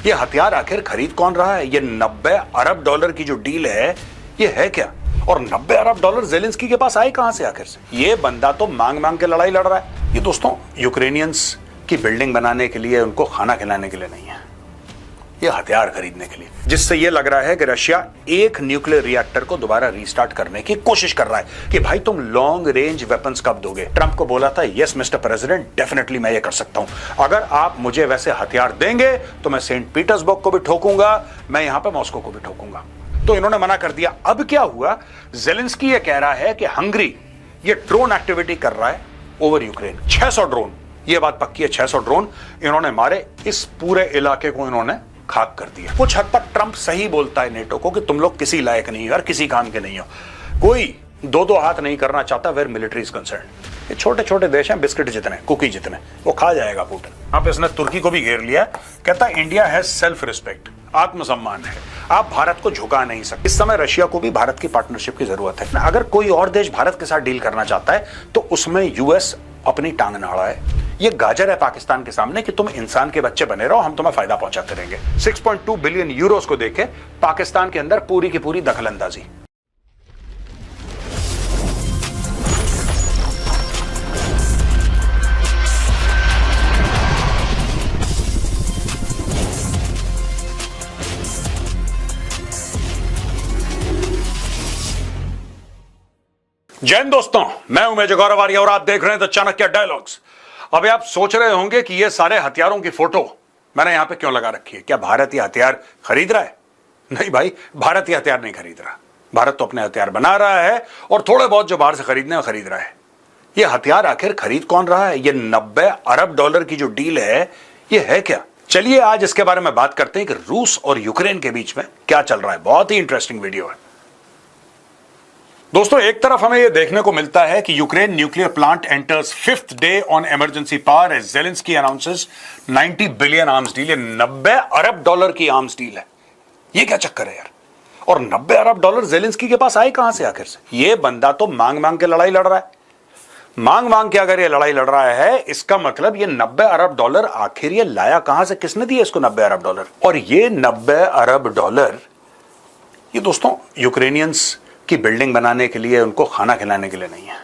ये हथियार आखिर खरीद कौन रहा है? ये 90 अरब डॉलर की जो डील है ये है क्या? और 90 अरब डॉलर ज़ेलेंस्की के पास आए कहां से आखिर से? ये बंदा तो मांग मांग के लड़ाई लड़ रहा है। ये दोस्तों यूक्रेनियंस की बिल्डिंग बनाने के लिए, उनको खाना खिलाने के लिए नहीं है, ये हथियार खरीदने के लिए, जिससे ये लग रहा है कि रशिया एक न्यूक्लियर रिएक्टर को दोबारा रीस्टार्ट करने की कोशिश कर रहा है कि भाई तुम लॉन्ग रेंज वेपन्स कब दोगे? ट्रंप को बोला था, यस मिस्टर प्रेसिडेंट, डेफिनेटली मैं ये कर सकता हूं। अगर आप मुझे वैसे हथियार देंगे तो मैं सेंट पीटर्सबर्ग को भी ठोकूंगा, मैं यहां पर मॉस्को को भी ठोकूंगा। तो इन्होंने मना कर दिया। अब क्या हुआ? ज़ेलेंस्की ये कह रहा है कि हंगरी ये ड्रोन एक्टिविटी कर रहा है ओवर यूक्रेन। 600 ड्रोन, ये बात पक्की है, 600 ड्रोन इन्होंने मारे। इस पूरे इलाके को इन्होंने खाक कर दिया। कुछ हद तक ट्रंप सही बोलता है नेटो को कि तुम लोग किसी लायक नहीं हो और किसी काम के नहीं हो, कोई दो हाथ नहीं करना चाहता वेयर मिलिट्री इज कंसर्न। ये छोटे छोटे देश हैं, बिस्किट जितने, कुकी जितने, वो खा जाएगा पुतिन। यहाँ पे इसने तुर्की को भी घेर लिया। कहता है इंडिया हैज सेल्फ रिस्पेक्ट, आत्मसम्मान है, आप भारत को झुका नहीं सकते। इस समय रशिया को भी भारत की पार्टनरशिप की जरूरत है। अगर कोई और देश भारत के साथ डील करना चाहता है तो उसमें यूएस अपनी टांग ना अड़ाए। ये गाजर है पाकिस्तान के सामने कि तुम इंसान के बच्चे बने रहो, हम तुम्हें फायदा पहुंचाते रहेंगे। 6.2 बिलियन यूरोस को देखे पाकिस्तान के अंदर पूरी की पूरी दखलंदाजी। जय हिंद दोस्तों, मैं हूं मेजर गौरव आर्य और आप देख रहे हैं द चाणक्य डायलॉग्स। अभी आप सोच रहे होंगे कि ये सारे हथियारों की फोटो मैंने यहां पे क्यों लगा रखी है? क्या भारत ये हथियार खरीद रहा है? नहीं भाई, भारत ये हथियार नहीं खरीद रहा। भारत तो अपने हथियार बना रहा है और थोड़े बहुत जो बाहर से खरीदने हैं खरीद रहा है। ये हथियार आखिर खरीद कौन रहा है? ये 90 अरब डॉलर की जो डील है ये है क्या? चलिए आज इसके बारे में बात करते हैं कि रूस और यूक्रेन के बीच में क्या चल रहा है। बहुत ही इंटरेस्टिंग वीडियो है दोस्तों। एक तरफ हमें यह देखने को मिलता है कि Ukraine nuclear plant enters 5th day on emergency power as Zelensky announces 90 billion arms deal. 90 अरब डॉलर की आर्म्स डील है। ये क्या चक्कर है यार? और 90 अरब डॉलर ज़ेलेंस्की के पास आए कहां से आखिर से? ये बंदा तो मांग मांग के लड़ाई लड़ रहा है। मांग मांग के अगर ये लड़ाई लड़ रहा है, इसका मतलब ये 90 अरब डॉलर आखिर ये लाया कहां से? किसने दिया इसको 90 अरब डॉलर? और ये 90 अरब डॉलर ये दोस्तों यूक्रेनियंस की बिल्डिंग बनाने के लिए, उनको खाना खिलाने के लिए नहीं है,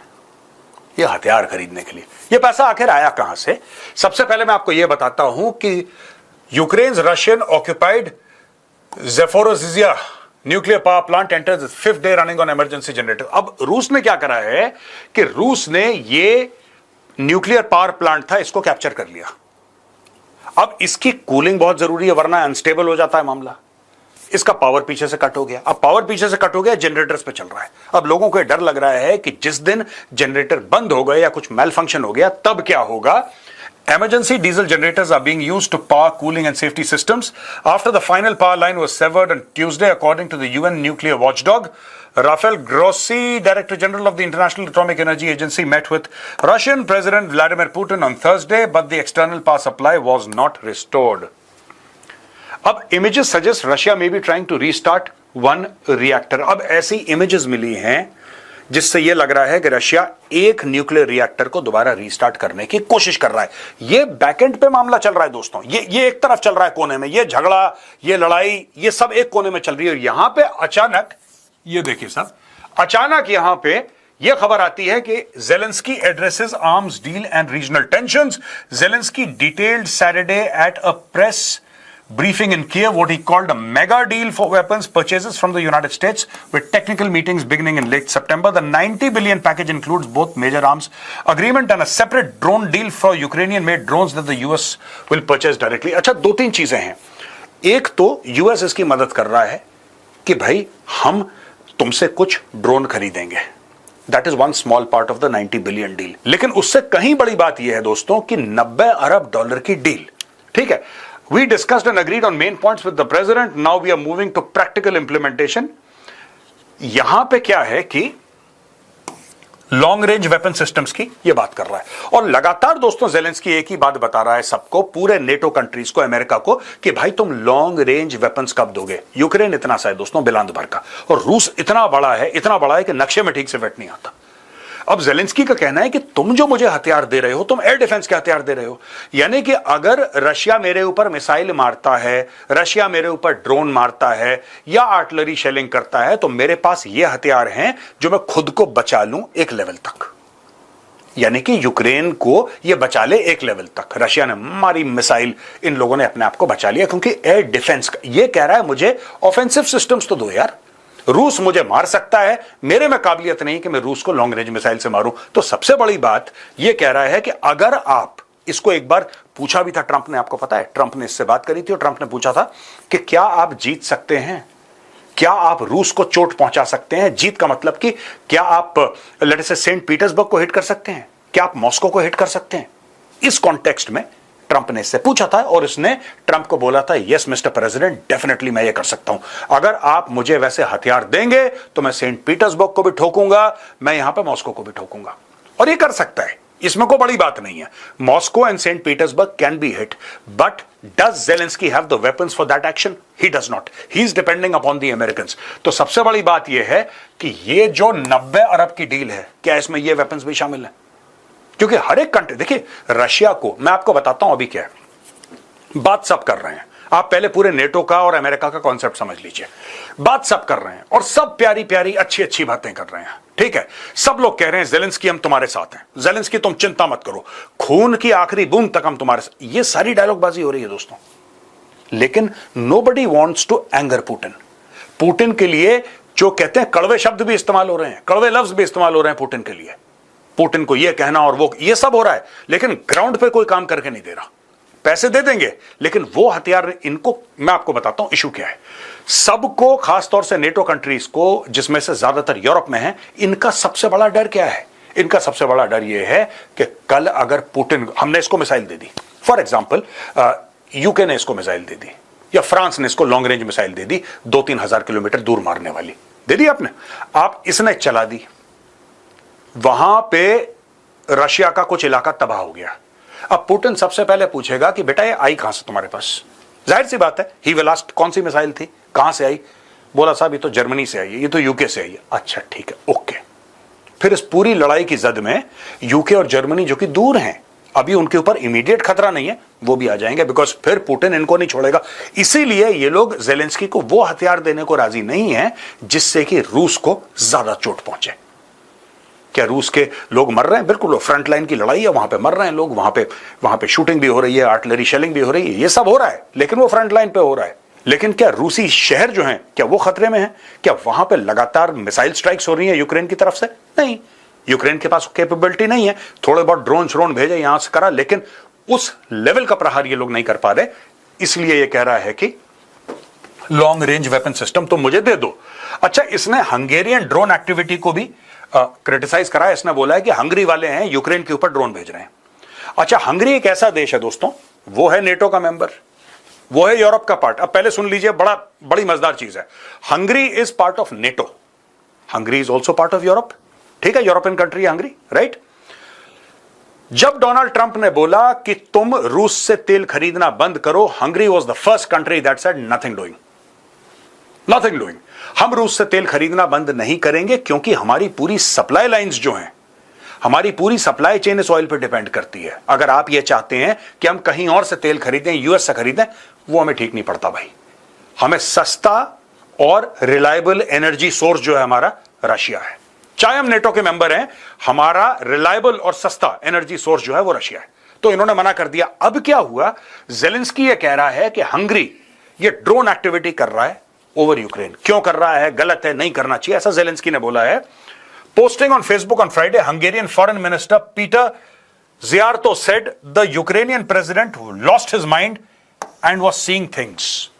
ये हथियार खरीदने के लिए। ये पैसा आखिर आया कहां से? सबसे पहले मैं आपको यह बताता हूं कि Ukraine Russian occupied Zaporizhzhia nuclear power plant enters 5th day running on emergency generator. अब रूस ने क्या करा है कि रूस ने ये न्यूक्लियर पावर प्लांट था, इसको कैप्चर कर लिया। अब इसकी कूलिंग बहुत जरूरी है, वरना अनस्टेबल हो जाता है मामला। इसका पावर पीछे से कट हो गया। अब पावर पीछे से कट हो गया, जनरेटर्स पे चल रहा है। अब लोगों को डर लग रहा है कि जिस दिन जनरेटर बंद हो गए या कुछ मेल फंक्शन हो गया तब क्या होगा। Emergency diesel generators are being used to power cooling and safety systems after the final power line was severed on Tuesday, according to the UN nuclear watchdog. Rafael Grossi, Director General of the International Atomic Energy Agency, met with Russian President Vladimir Putin on Thursday, but the external power supply was not restored. अब images suggest Russia may be trying to restart one reactor. अब ऐसी images मिली हैं जिससे यह लग रहा है कि रशिया एक न्यूक्लियर रिएक्टर को दोबारा रीस्टार्ट करने की कोशिश कर रहा है। यह बैकएंड पे मामला चल रहा है दोस्तों। ये एक तरफ चल रहा है कोने में, ये झगड़ा, ये लड़ाई, ये सब एक कोने में चल रही है। और यहां पे अचानक, ये देखिए साहब, अचानक यहां पे यह खबर आती है कि Zelensky addresses arms deal and regional tensions. Zelensky detailed Saturday at a press briefing in Kiev what he called a mega deal for weapons purchases from the United States, with technical meetings beginning in late September. The 90 billion package includes both major arms agreement and a separate drone deal for Ukrainian-made drones that the US will purchase directly. अच्छा, दो तीन चीजें हैं। एक तो US इसकी मदद कर रहा है कि भाई हम तुमसे कुछ ड्रोन खरीदेंगे। That is one small part of the 90 billion deal. लेकिन उससे कहीं बड़ी बात यह है दोस्तों कि 90 अरब डॉलर की डील, ठीक है। We discussed and agreed on main points with the president. Now we are moving to practical implementation. यहां पे क्या है कि लॉन्ग रेंज वेपन सिस्टम्स की ये बात कर रहा है। और लगातार दोस्तों ज़ेलेंस्की एक ही बात बता रहा है सबको, पूरे नेटो कंट्रीज को, अमेरिका को, कि भाई तुम लॉन्ग रेंज वेपन्स कब दोगे? यूक्रेन इतना सा है दोस्तों, बिलांद भर का, और रूस इतना बड़ा है कि नक्शे में ठीक से फिट नहीं आता। अब जेलेंस्की का कहना है कि तुम जो मुझे हथियार दे रहे हो, तुम एयर डिफेंस के हथियार दे रहे हो, यानी कि अगर रशिया मेरे ऊपर मिसाइल मारता है, रशिया मेरे ऊपर ड्रोन मारता है या आर्टिलरी शेलिंग करता है, तो मेरे पास ये हथियार हैं जो मैं खुद को बचा लूं एक लेवल तक। यानी कि यूक्रेन को ये बचा ले एक लेवल तक। रशिया ने मारी मिसाइल, इन लोगों ने अपने आप को बचा लिया, क्योंकि एयर डिफेंस का ये कह रहा है मुझे ऑफेंसिव सिस्टम्स तो दो यार, रूस मुझे मार सकता है, मेरे में काबिलियत नहीं कि मैं रूस को लॉन्ग रेंज मिसाइल से मारूं। तो सबसे बड़ी बात यह कह रहा है कि अगर आप इसको, एक बार पूछा भी था ट्रंप ने, आपको पता है ट्रंप ने इससे बात करी थी और ट्रंप ने पूछा था कि क्या आप जीत सकते हैं, क्या आप रूस को चोट पहुंचा सकते हैं। जीत का मतलब कि क्या आप लेट्स से सेंट पीटर्सबर्ग को हिट कर सकते हैं, क्या आप मॉस्को को हिट कर सकते हैं। इस कॉन्टेक्स्ट में ट्रंप ने इससे पूछा था और इसने ट्रंप को बोला था, यस मिस्टर प्रेसिडेंट, डेफिनेटली मैं ये कर सकता हूं। अगर आप मुझे वैसे हथियार देंगे तो मैं सेंट पीटर्सबर्ग को भी ठोकूंगा, मैं यहां पे मॉस्को को भी ठोकूंगा। और ये कर सकता है, इसमें कोई बड़ी बात नहीं है। Moscow and Saint Petersburg can be hit, but does Zelensky have the weapons for that action? He does not, he is depending upon the Americans. तो सबसे बड़ी बात यह है कि ये जो 90 अरब की डील है, क्या इसमें ये वेपन्स भी शामिल है? क्योंकि हर एक कंट्री, देखिए रशिया को मैं आपको बताता हूं अभी क्या है, बात सब कर रहे हैं। आप पहले पूरे नेटो का और अमेरिका का कॉन्सेप्ट समझ लीजिए। बात सब कर रहे हैं और सब प्यारी प्यारी अच्छी अच्छी बातें कर रहे हैं, ठीक है। सब लोग कह रहे हैं जेलेंस्की हम तुम्हारे साथ हैं, जेलेंस्की तुम चिंता मत करो, खून की आखिरी बूंद तक हम तुम्हारे साथ। ये सारी डायलॉगबाजी हो रही है दोस्तों, लेकिन nobody wants to anger Putin. Putin के लिए जो कहते हैं कड़वे शब्द भी इस्तेमाल हो रहे हैं, कड़वे लफ्ज भी इस्तेमाल हो रहे हैं पुतिन के लिए। पुतिन को यह कहना और वो, ये सब हो रहा है, लेकिन ग्राउंड पे कोई काम करके नहीं दे रहा। पैसे दे देंगे, लेकिन वो हथियार इनको, मैं आपको बताता हूं इशू क्या है। सबको, खासतौर से नेटो कंट्रीज को, जिसमें से ज्यादातर यूरोप में है, इनका सबसे बड़ा डर क्या है? इनका सबसे बड़ा डर यह है कि कल अगर पुतिन, हमने इसको missile they the, for example UK ने इसको मिसाइल दे दी या फ्रांस ने इसको लॉन्ग रेंज मिसाइल दे दी, 2-3 हजार किलोमीटर दूर मारने वाली दे दी आपने, आप इसने चला दी, वहां पे रशिया का कुछ इलाका तबाह हो गया। अब पुतिन सबसे पहले पूछेगा कि बेटा ये आई कहां से तुम्हारे पास? जाहिर सी बात है, ही विल आस्क कौन सी मिसाइल थी, कहां से आई? बोला साहब ये तो जर्मनी से आई है, ये तो यूके से आई है। अच्छा ठीक है, ओके। फिर इस पूरी लड़ाई की जद में यूके और जर्मनी जो कि दूर हैं, अभी उनके ऊपर इमीडिएट खतरा नहीं है, वो भी आ जाएंगे, बिकॉज फिर पुतिन इनको नहीं छोड़ेगा। इसीलिए ये लोग जेलेंस्की को वो हथियार देने को राजी नहीं है जिससे कि रूस को ज्यादा चोट पहुंचे। क्या रूस के लोग मर रहे हैं? बिल्कुल, फ्रंट लाइन की लड़ाई है, वहां पे मर रहे हैं लोग, वहां पे शूटिंग भी हो रही है, आर्टिलरी शेलिंग भी हो रही है, ये सब हो रहा है, लेकिन वो फ्रंट लाइन पे हो रहा है। लेकिन क्या रूसी शहर जो हैं, क्या वो खतरे में हैं? क्या वहां पे लगातार मिसाइल स्ट्राइक्स हो रही है यूक्रेन की तरफ से? नहीं, यूक्रेन के पास कैपेबिलिटी नहीं है। थोड़े बहुत ड्रोन श्रोन भेजे, यहां से करा, लेकिन उस लेवल का प्रहार ये लोग नहीं कर पा रहे। इसलिए ये कह रहा है कि लॉन्ग रेंज वेपन सिस्टम तो मुझे दे दो। अच्छा, इसने हंगेरियन ड्रोन एक्टिविटी को भी क्रिटिसाइज करा है। इसने बोला है कि हंगरी वाले हैं यूक्रेन के ऊपर ड्रोन भेज रहे हैं। अच्छा, हंगरी एक ऐसा देश है दोस्तों, वो है नेटो का मेंबर, वो है यूरोप का पार्ट। अब पहले सुन लीजिए, बड़ी मजेदार चीज है। Hungary is part of NATO, Hungary is also part of Europe, ठीक है, यूरोपियन कंट्री है हंगरी, राइट। जब डोनाल्ड ट्रंप ने बोला कि तुम रूस से तेल खरीदना बंद करो, Hungary was the first country that said nothing doing, nothing doing. हम रूस से तेल खरीदना बंद नहीं करेंगे, क्योंकि हमारी पूरी सप्लाई लाइंस जो हैं, हमारी पूरी सप्लाई चेन इस ऑयल पर डिपेंड करती है। अगर आप ये चाहते हैं कि हम कहीं और से तेल खरीदें, यूएस से खरीदें, वो हमें ठीक नहीं पड़ता भाई। हमें सस्ता और रिलायबल एनर्जी सोर्स जो है हमारा रशिया है। चाहे हम नेटो के मेंबर हैं, हमारा रिलायबल और सस्ता एनर्जी सोर्स जो है वो रशिया है। तो इन्होंने मना कर दिया। अब क्या हुआ, जेलेंस्की ये कह रहा है कि हंगरी ये ड्रोन एक्टिविटी कर रहा है ओवर यूक्रेन। क्यों कर रहा है, गलत है, नहीं करना चाहिए, ऐसा जेलेंस्की ने बोला है। Posting on Facebook on Friday, Hungarian foreign minister Peter Szijjarto said the Ukrainian president lost his mind and was seeing things.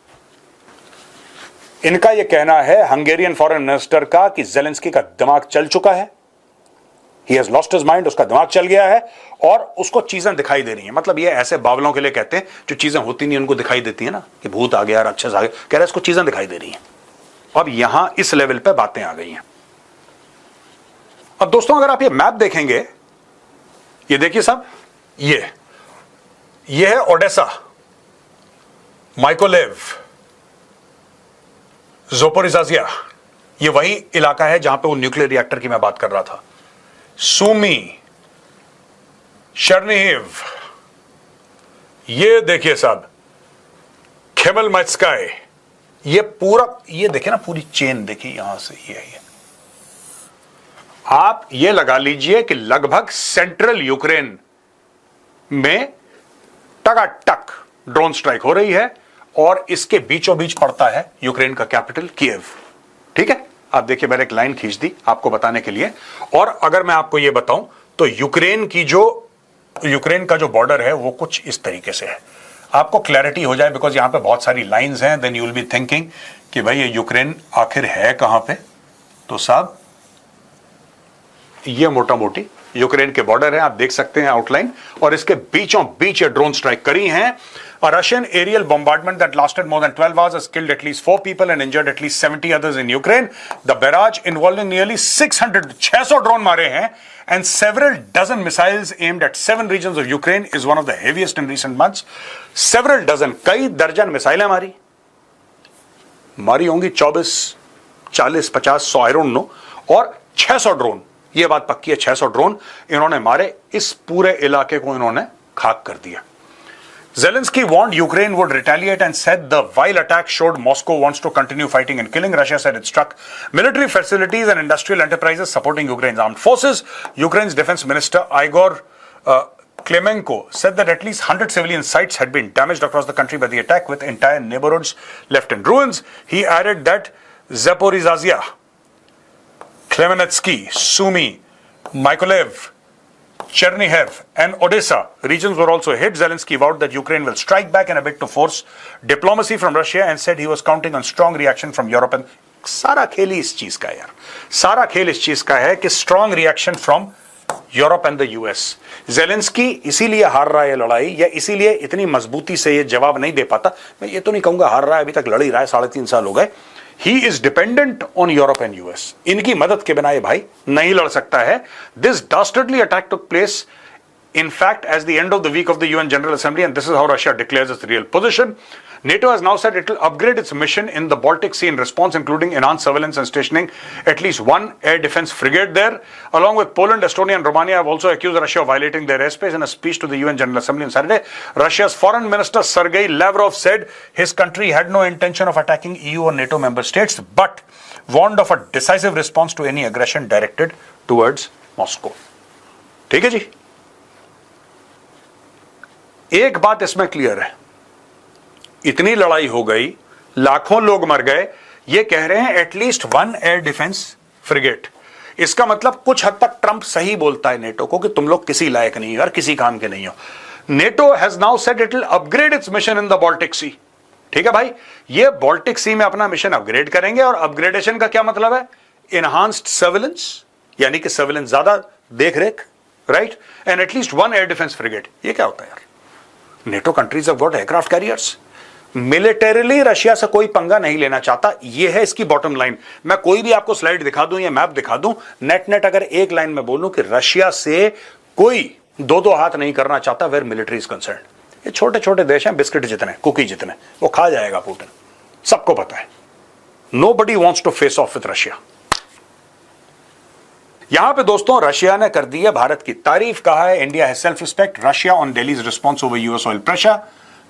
इनका यह कहना है, हंगेरियन फॉरेन मिनिस्टर का, कि जेलेंस्की का दिमाग चल चुका है, he has lost his mind, उसका दिमाग चल गया है और उसको चीजें दिखाई दे रही हैं। मतलब ये ऐसे बावलों के लिए कहते हैं जो चीजें होती नहीं उनको दिखाई देती है ना, कि भूत आ गया और अच्छे से आ गया, कह रहे हैं इसको चीजें दिखाई दे रही हैं। अब यहां इस लेवल पे बातें आ गई हैं। अब दोस्तों अगर आप ये मैप देखेंगे, ये देखिए साहब, ये है ओडेसा, माइकोलेव, ज़ोपोरिज़ाज़िया, ये वही इलाका है जहां पे वो न्यूक्लियर रिएक्टर की मैं बात कर रहा था। सुमी, शर्निहिव, ये देखिए साहब, खेमलमाइत्स्काय, ये पूरा, ये देखिए ना, पूरी चेन देखिए यहां से ये आप ये लगा लीजिए कि लगभग सेंट्रल यूक्रेन में टकाटक ड्रोन स्ट्राइक हो रही है और इसके बीचों बीच पड़ता है यूक्रेन का कैपिटल कीव। ठीक है, आप देखिए मैंने एक लाइन खींच दी आपको बताने के लिए। और अगर मैं आपको ये बताऊं तो यूक्रेन का जो बॉर्डर है वो कुछ इस तरीके से है, आपको क्लैरिटी हो जाए, बिकॉज यहां पे बहुत सारी लाइंस हैं, then you will be thinking कि भाई ये यूक्रेन आखिर है कहां पे। तो साहब ये मोटा मोटी यूक्रेन के बॉर्डर है, आप देख सकते हैं आउटलाइन, और इसके बीचों बीच ये ड्रोन स्ट्राइक करी हैं। A Russian aerial bombardment that lasted more than 12 hours has killed at least 4 people and injured at least 70 others in Ukraine. The barrage involving nearly 600 drone मारे हैं and several dozen missiles aimed at 7 regions of Ukraine is one of the heaviest in recent months. Several dozen, कई दर्जन मिसाइलें मारी होंगी, 24, 40, 50, 100 I don't know, और 600 drone, ये बात पक्की है, 600 ड्रोन इन्होंने मारे, इस पूरे इलाके को इन्होंने खाक कर दिया। Zelensky warned Ukraine would retaliate and said the vile attack showed Moscow wants to continue fighting and killing. Russia said it struck military facilities and industrial enterprises supporting Ukraine's armed forces. Ukraine's defense minister Igor Klemenko said that at least 100 civilian sites had been damaged across the country by the attack, with entire neighborhoods left in ruins. He added that Zaporizhzhia, Khmelnytskyi, Sumy, Mykolaiv, Chernihiv and Odessa regions were also hit. Zelensky vowed that Ukraine will strike back in a bid to force diplomacy from Russia and said he was counting on strong reaction from Europe. And सारा खेल ही इस चीज का है यार, सारा खेल इस चीज का है कि strong reaction from Europe and the US. Zelensky इसीलिए हार रहा है लड़ाई, या इसीलिए इतनी मजबूती से ये जवाब नहीं दे पाता। मैं ये तो नहीं कहूंगा हार रहा है, अभी तक लड़ ही रहा है, 3.5 साल हो गए। He is dependent on Europe and US. इनकी मदद के बिना ये भाई नहीं लड़ सकता है। This dastardly attack took place, in fact, as the end of the week of the UN General Assembly, and this is how Russia declares its real position. NATO has now said it will upgrade its mission in the Baltic Sea in response, including enhanced surveillance and stationing at least one air defense frigate there. Along with Poland, Estonia and Romania have also accused Russia of violating their airspace. In a speech to the UN General Assembly on Saturday, Russia's Foreign Minister Sergei Lavrov said his country had no intention of attacking EU or NATO member states, but warned of a decisive response to any aggression directed towards Moscow. ठीक है जी, एक बात इसमें clear है, इतनी लड़ाई हो गई, लाखों लोग मर गए, ये कह रहे हैं एटलीस्ट 1 एयर डिफेंस फ्रिगेट। इसका मतलब कुछ हद तक ट्रंप सही बोलता है नेटो को कि तुम लोग किसी लायक नहीं हो और किसी काम के नहीं हो। NATO has now said it will upgrade its mission in the Baltic Sea. ठीक है भाई, ये बाल्टिक सी में अपना मिशन अपग्रेड करेंगे, और अपग्रेडेशन का क्या मतलब है? इनहांस्ड सर्विलेंस, यानी कि सर्विलेंस ज्यादा, देख रेख, right, and at least 1 air defence frigate. ये क्या होता है यार? NATO countries have got aircraft carriers. Militarily Russia से कोई पंगा नहीं लेना चाहता, यह है इसकी बॉटम लाइन। मैं कोई भी आपको स्लाइड दिखा दूं या मैप दिखा दूं, नेट अगर एक लाइन में बोलूं कि रशिया से कोई दो हाथ नहीं करना चाहता वेयर मिलिट्री इज कंसर्न। ये छोटे छोटे देश हैं, बिस्किट जितने, कुकी जितने, वो खा जाएगा पुतिन, सबको पता है। Nobody wants to face off with Russia. यहां पे दोस्तों रशिया ने कर दी है भारत की तारीफ, कहा है India has self respect, Russia on Delhi's response over US oil pressure,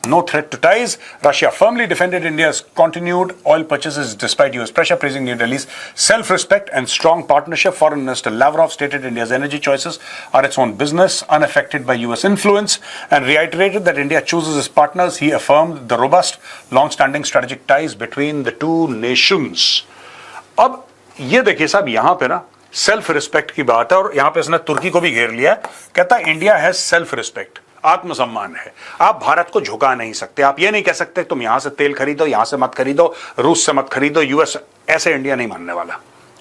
no threat to ties. Russia firmly defended India's continued oil purchases despite US pressure, praising New Delhi's self-respect and strong partnership. Foreign Minister Lavrov stated India's energy choices are its own business, unaffected by US influence, and reiterated that India chooses its partners. He affirmed the robust, long-standing strategic ties between the two nations. अब ये देखिए साहब, यहां पे ना self respect की बात है, और यहां पे इसने तुर्की को भी घेर लिया। कहता है इंडिया हैज सेल्फ रिस्पेक्ट, आत्मसम्मान है, आप भारत को झुका नहीं सकते। आप ये नहीं कह सकते तुम यहां से तेल खरीदो, यहां से मत खरीदो, रूस से मत खरीदो, यूएस, ऐसे इंडिया नहीं मानने वाला।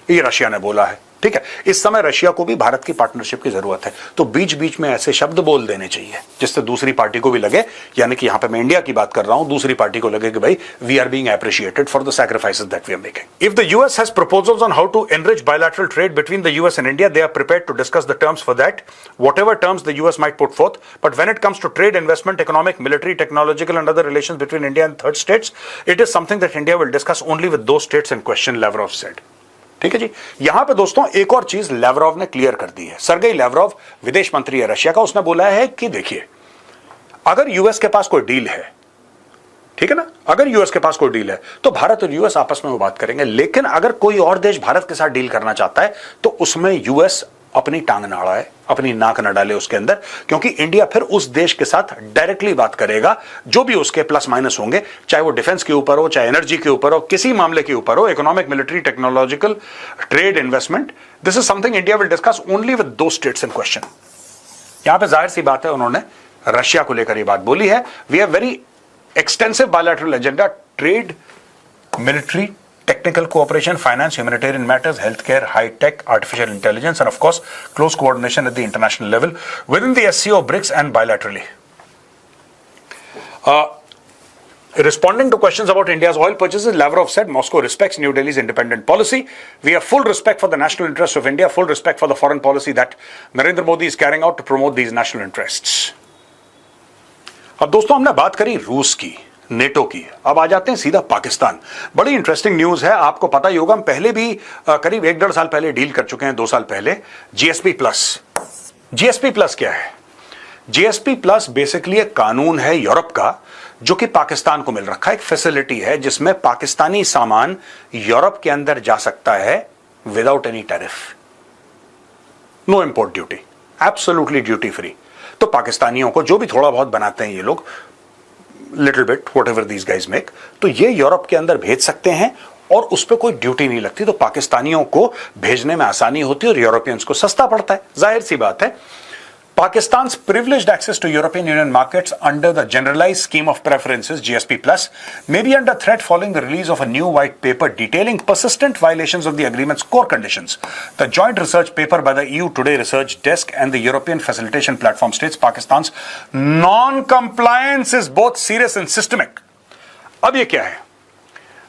ये रशिया ने बोला है। ठीक है, इस समय रशिया को भी भारत की पार्टनरशिप की जरूरत है, तो बीच बीच में ऐसे शब्द बोल देने चाहिए जिससे दूसरी पार्टी को भी लगे, यानी कि यहां पे मैं इंडिया की बात कर रहा हूं, दूसरी पार्टी को लगे कि भाई we are being appreciated for the sacrifices that we are making. If the US has proposals on how to enrich bilateral trade between the US and India, they are prepared to discuss the terms for that, whatever terms the US might put forth, but when it comes to trade, investment, economic, military, technological and other relations between India and third states, it is something that India will discuss only with those states in question, Lavrov said. ठीक है जी। यहां पे दोस्तों एक और चीज Lavrov ने clear कर दी है। सरगेई लैवरोव विदेश मंत्री है रशिया का, उसने बोला है कि देखिए अगर यूएस के पास कोई डील है, ठीक है ना, अगर यूएस के पास कोई डील है तो भारत और यूएस आपस में वो बात करेंगे, लेकिन अगर कोई और देश भारत के साथ डील करना चाहता है तो उसमें यूएस अपनी टांग ना अड़ाए, अपनी नाक न डाले उसके अंदर, क्योंकि इंडिया फिर उस देश के साथ डायरेक्टली बात करेगा जो भी उसके प्लस माइनस होंगे, चाहे वो डिफेंस के ऊपर हो, चाहे एनर्जी के ऊपर हो, किसी मामले के ऊपर हो, economic, military, technological, trade, investment. This is something India will discuss only with दो स्टेट्स इन क्वेश्चन। यहां पर जाहिर सी बात है उन्होंने रशिया को लेकर ये बात बोली है। We have very extensive bilateral agenda, trade, military, technical cooperation, finance, humanitarian matters, healthcare, high tech, artificial intelligence, and of course, close coordination at the international level within the SCO, BRICS, and bilaterally. Responding to questions about India's oil purchases, Lavrov said Moscow respects New Delhi's independent policy. We have full respect for the national interests of India, full respect for the foreign policy that Narendra Modi is carrying out to promote these national interests. अब दोस्तों हमने बात करी रूस की, NATO की, अब आ जाते हैं सीधा पाकिस्तान। बड़ी इंटरेस्टिंग न्यूज है, आपको पता ही होगा, हम पहले भी करीब 1-1.5 साल पहले डील कर चुके हैं, 2 साल पहले, जीएसपी प्लस। जीएसपी प्लस क्या है? जीएसपी प्लस बेसिकली एक कानून है यूरोप का जो कि पाकिस्तान को मिल रखा है, एक फैसिलिटी है जिसमें पाकिस्तानी सामान यूरोप के अंदर जा सकता है without any tariff, no import duty, absolutely duty free. तो पाकिस्तानियों को जो भी थोड़ा बहुत बनाते हैं ये लोग, लिटिल बिट व्हाटएवर दीस गाइज मेक, तो ये यूरोप के अंदर भेज सकते हैं और उस पर कोई ड्यूटी नहीं लगती, तो पाकिस्तानियों को भेजने में आसानी होती है और यूरोपियंस को सस्ता पड़ता है। जाहिर सी बात है, Pakistan's privileged access to European Union markets under the Generalized Scheme of Preferences (GSP Plus) may be under threat following the release of a new white paper detailing persistent violations of the agreement's core conditions. The joint research paper by the EU Today Research Desk and the European Facilitation Platform states Pakistan's non-compliance is both serious and systemic. अब ये क्या है?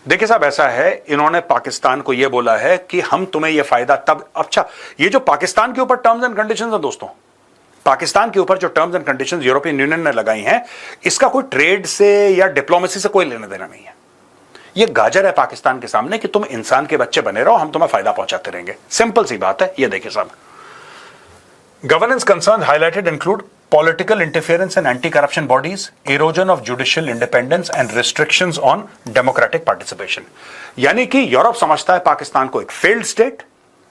देखिए साहब, ऐसा है, इन्होंने पाकिस्तान को ये बोला है कि हम तुम्हें ये फायदा तब, अच्छा ये जो पाकिस्तान के ऊपर टर्म्स एंड कंडीशंस है दोस्तों, पाकिस्तान के ऊपर जो terms and conditions European union ने लगाई हैं, इसका कोई ट्रेड से या डिप्लोमेसी से कोई लेना देना नहीं है। ये गाजर है पाकिस्तान के सामने कि तुम इंसान के बच्चे बने रहो, हम तुम्हें फायदा पहुंचाते रहेंगे। सिंपल सी बात है। ये देखिए साहब, governance concern highlighted include political interference in anti corruption bodies, erosion of judicial independence and restrictions on democratic participation. यानी कि यूरोप समझता है पाकिस्तान को एक फेल्ड स्टेट,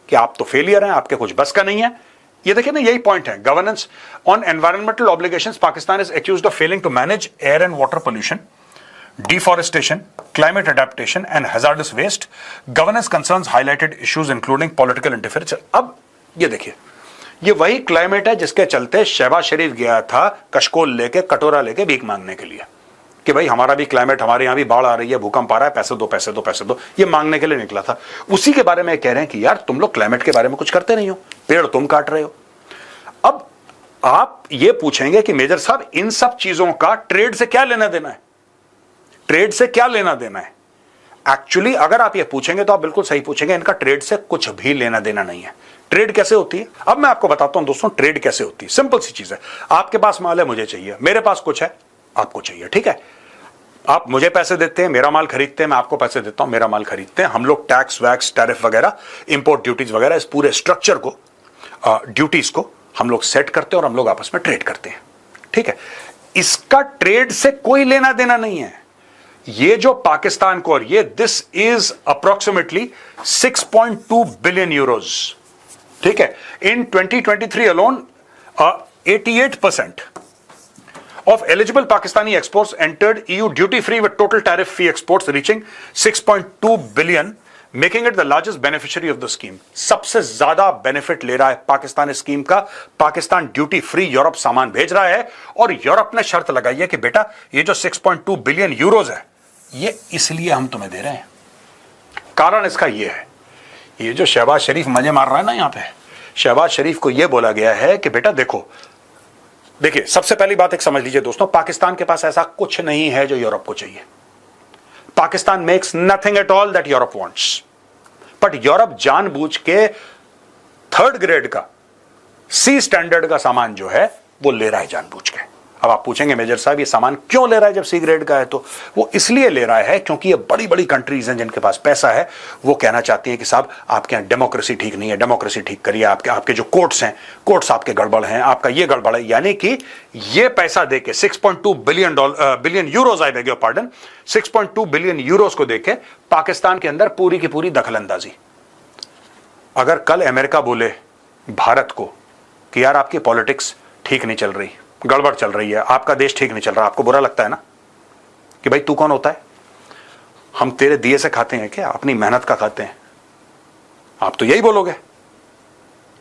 कि आप तो फेलियर हैं, आपके कुछ बस का नहीं है। ये देखिए ना, यही पॉइंट है। Governance on environmental obligations, Pakistan is accused of failing to manage air and water pollution, deforestation, climate adaptation and hazardous waste. Governance concerns highlighted issues including political interference. अब ये देखिए, ये वही क्लाइमेट है जिसके चलते शहबाज शरीफ गया था कशकोल लेके, कटोरा लेके भीख मांगने के लिए कि भाई हमारा भी क्लाइमेट, हमारे यहां भी बाढ़ आ रही है, भूकंप आ रहा है, पैसे दो पैसे दो पैसे दो, ये मांगने के लिए निकला था। उसी के बारे में कह रहे हैं कि यार तुम लोग क्लाइमेट के बारे में कुछ करते नहीं हो, पेड़ तुम काट रहे हो। अब आप ये पूछेंगे कि मेजर साहब इन सब चीजों का ट्रेड से क्या लेना देना है, ट्रेड से क्या लेना देना है? एक्चुअली अगर आप ये पूछेंगे तो आप बिल्कुल सही पूछेंगे, इनका ट्रेड से कुछ भी लेना देना नहीं है। ट्रेड कैसे होती है? अब मैं आपको बताता हूं दोस्तों, ट्रेड कैसे होती है। सिंपल सी चीज है, आपके पास माल है, मुझे चाहिए, मेरे पास कुछ है, आपको चाहिए, ठीक है। आप मुझे पैसे देते हैं, मेरा माल खरीदते हैं, मैं आपको पैसे देता हूं, मेरा माल खरीदते हैं, हम लोग टैक्स वैक्स टैरिफ वगैरह, इंपोर्ट ड्यूटीज वगैरह, इस पूरे स्ट्रक्चर को, ड्यूटीज को हम लोग सेट करते हैं और हम लोग आपस में ट्रेड करते हैं, ठीक है। इसका ट्रेड से कोई लेना देना नहीं है। ये जो पाकिस्तान को, और ये this is approximately 6.2 billion euros, ठीक है। इन 2023 alone 88% of eligible Pakistani exports entered EU duty free with total tariff free exports reaching 6.2 billion, making it the largest beneficiary of the scheme. सबसे ज्यादा बेनिफिट ले रहा है पाकिस्तान इस स्कीम का। Pakistan duty free Europe सामान भेज रहा है और यूरोप ने शर्त लगाई है कि बेटा ये जो 6.2 बिलियन यूरोज है, ये इसलिए हम तुम्हें दे रहे हैं। कारण इसका ये है, ये जो शहबाज शरीफ मजे मार रहा है ना, यहां पे शहबाज शरीफ को यह बोला गया है कि बेटा देखो, देखिए सबसे पहली बात एक समझ लीजिए दोस्तों, पाकिस्तान के पास ऐसा कुछ नहीं है जो यूरोप को चाहिए। Pakistan makes nothing at all that Europe wants, but Europe जानबूझ के 3rd ग्रेड का, सी स्टैंडर्ड का सामान जो है वो ले रहा है जानबूझ के। अब आप पूछेंगे मेजर साहब ये सामान क्यों ले रहा है जब सी ग्रेड का है? तो वो इसलिए ले रहा है क्योंकि ये बड़ी बड़ी कंट्रीज हैं जिनके पास पैसा है, वो कहना चाहती हैं कि साहब आपके यहाँ डेमोक्रेसी ठीक नहीं है, डेमोक्रेसी ठीक करिए, आपके जो कोर्ट्स हैं, कोर्ट्स आपके गड़बड़ हैं, आपका ये गड़बड़ है। यानी कि ये पैसा देके 6.2 billion euros, I beg your pardon, 6.2 billion euros को देके पाकिस्तान के अंदर पूरी की पूरी दखलंदाजी। अगर कल अमेरिका बोले भारत को कि यार आपकी पॉलिटिक्स ठीक नहीं चल रही, गड़बड़ चल रही है, आपका देश ठीक नहीं चल रहा, आपको बुरा लगता है ना कि भाई तू कौन होता है, हम तेरे दिए से खाते हैं क्या, अपनी मेहनत का खाते हैं? आप तो यही बोलोगे।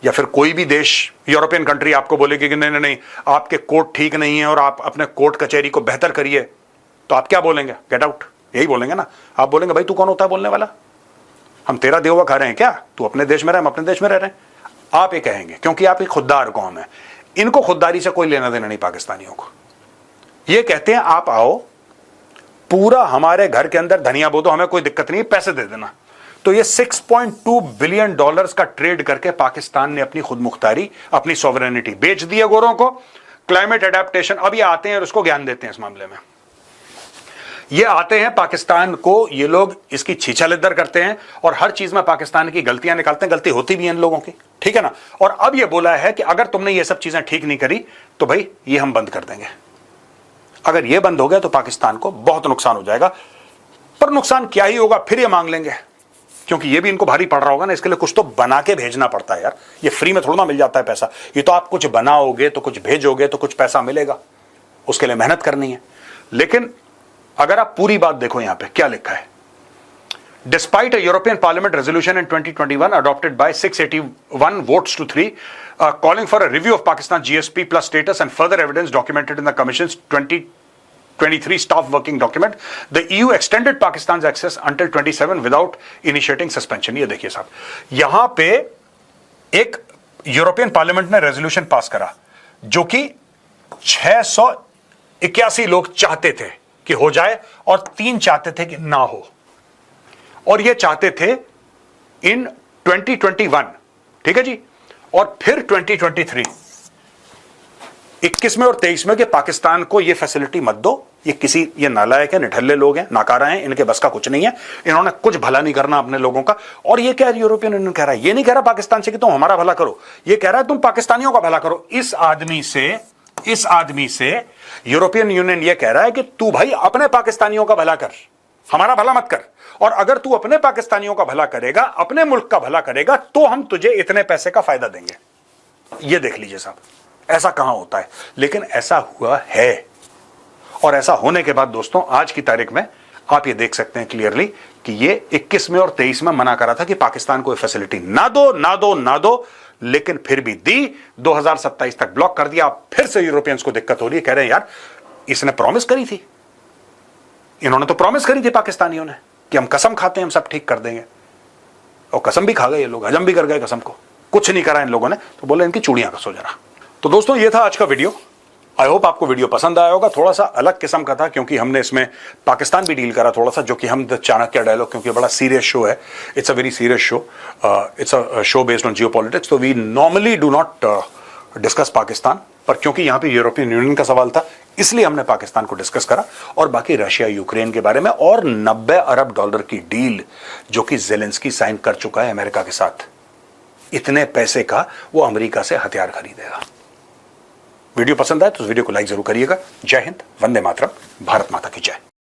या फिर कोई भी देश, यूरोपियन कंट्री आपको बोलेगी कि नहीं नहीं नहीं आपके कोर्ट ठीक नहीं है और आप अपने कोर्ट कचहरी को बेहतर करिए, तो आप क्या बोलेंगे? गेट आउट, यही बोलेंगे ना। आप बोलेंगे भाई तू कौन होता है बोलने वाला, हम तेरा दिया हुआ खा रहे हैं क्या, तू अपने देश में रहे, हम अपने देश में रह रहे हैं। आप ये कहेंगे क्योंकि आप एक खुददार कौम है। इनको खुददारी से कोई लेना देना नहीं पाकिस्तानियों को। ये कहते हैं आप आओ, पूरा हमारे घर के अंदर धनिया बो दो, हमें कोई दिक्कत नहीं, पैसे दे देना। तो ये 6.2 बिलियन डॉलर्स का ट्रेड करके पाकिस्तान ने अपनी खुद मुख्तारी, अपनी सॉवरेनिटी बेच दी है गोरों को। क्लाइमेट एडेप्टेशन, अब ये आते हैं और उसको ज्ञान देते हैं इस मामले में। ये आते हैं पाकिस्तान को, ये लोग इसकी छीछालिद्दर करते हैं और हर चीज में पाकिस्तान की गलतियां निकालते हैं। गलती होती भी है इन लोगों की, ठीक है ना। और अब ये बोला है कि अगर तुमने ये सब चीजें ठीक नहीं करी तो भाई ये हम बंद कर देंगे। अगर ये बंद हो गया तो पाकिस्तान को बहुत नुकसान हो जाएगा। पर नुकसान क्या ही होगा, फिर ये मांग लेंगे, क्योंकि ये भी इनको भारी पड़ रहा होगा ना। इसके लिए कुछ तो बना के भेजना पड़ता है यार, ये फ्री में थोड़ा ना मिल जाता है पैसा। ये तो आप कुछ बनाओगे तो कुछ भेजोगे तो कुछ पैसा मिलेगा, उसके लिए मेहनत करनी है। लेकिन अगर आप पूरी बात देखो, यहां पे क्या लिखा है, despite a European parliament resolution in 2021 adopted by 681 votes to 3 calling for a review of Pakistan GSP plus status and further evidence documented in the Commission's 2023 staff working document, the EU extended Pakistan's access until 27 without initiating suspension। ये देखिए साहब, यहां पे एक European parliament ने resolution pass करा जो कि 681 लोग चाहते थे कि हो जाए और 3 चाहते थे कि ना हो, और ये चाहते थे इन 2021, ठीक है जी। और फिर 2023, 21 में और 23 में कि पाकिस्तान को ये फैसिलिटी मत दो, ये नालायक है, निठल्ले लोग हैं, नाकारा हैं, इनके बस का कुछ नहीं है, इन्होंने कुछ भला नहीं करना अपने लोगों का। और ये क्या यूरोपियन यूनियन कह रहा है, ये नहीं कह रहा पाकिस्तान से कि तुम हमारा भला करो, ये कह रहा है तुम पाकिस्तानियों का भला करो। इस आदमी से यूरोपियन यूनियन ये कह रहा है कि तू भाई अपने पाकिस्तानियों का भला कर, हमारा भला मत कर। और अगर तू अपने पाकिस्तानियों का भला करेगा, अपने मुल्क का भला करेगा, तो हम तुझे इतने पैसे का फायदा देंगे। ये देख लीजिए साहब, ऐसा कहां होता है, लेकिन ऐसा हुआ है। और ऐसा होने के बाद दोस्तों आज की तारीख में आप ये देख सकते हैं क्लियरली कि ये 21 में और 23 में मना करा था कि पाकिस्तान को फैसिलिटी ना दो, लेकिन फिर भी दी। 2027 तक ब्लॉक कर दिया। फिर से यूरोपियंस को दिक्कत हो रही है, कह रहे हैं यार इसने प्रॉमिस करी थी, इन्होंने तो प्रॉमिस करी थी पाकिस्तानियों ने कि हम कसम खाते हैं हम सब ठीक कर देंगे, और कसम भी खा गए ये लोग, हजम भी कर गए कसम को, कुछ नहीं करा इन लोगों ने। तो बोले इनकी चूड़ियां कसो जरा। तो दोस्तों ये था आज का वीडियो। आई होप आपको वीडियो पसंद आया होगा। थोड़ा सा अलग किस्म का था क्योंकि हमने इसमें पाकिस्तान भी डील करा थोड़ा सा, जो कि हम द चाणक्य डायलॉग, क्योंकि बड़ा सीरियस शो है, it's a very serious show, it's a show based on geopolitics. तो we normally do not discuss Pakistan, पर क्योंकि यहां पे यूरोपियन यूनियन का सवाल था इसलिए हमने पाकिस्तान को डिस्कस करा, और बाकी रशिया यूक्रेन के बारे में, और 90 अरब डॉलर की डील जो कि ज़ेलेंस्की साइन कर चुका है अमेरिका के साथ। इतने पैसे का वो अमेरिका से हथियार खरीदेगा। वीडियो पसंद आए तो इस वीडियो को लाइक जरूर करिएगा। जय हिंद, वंदे मातरम, भारत माता की जय।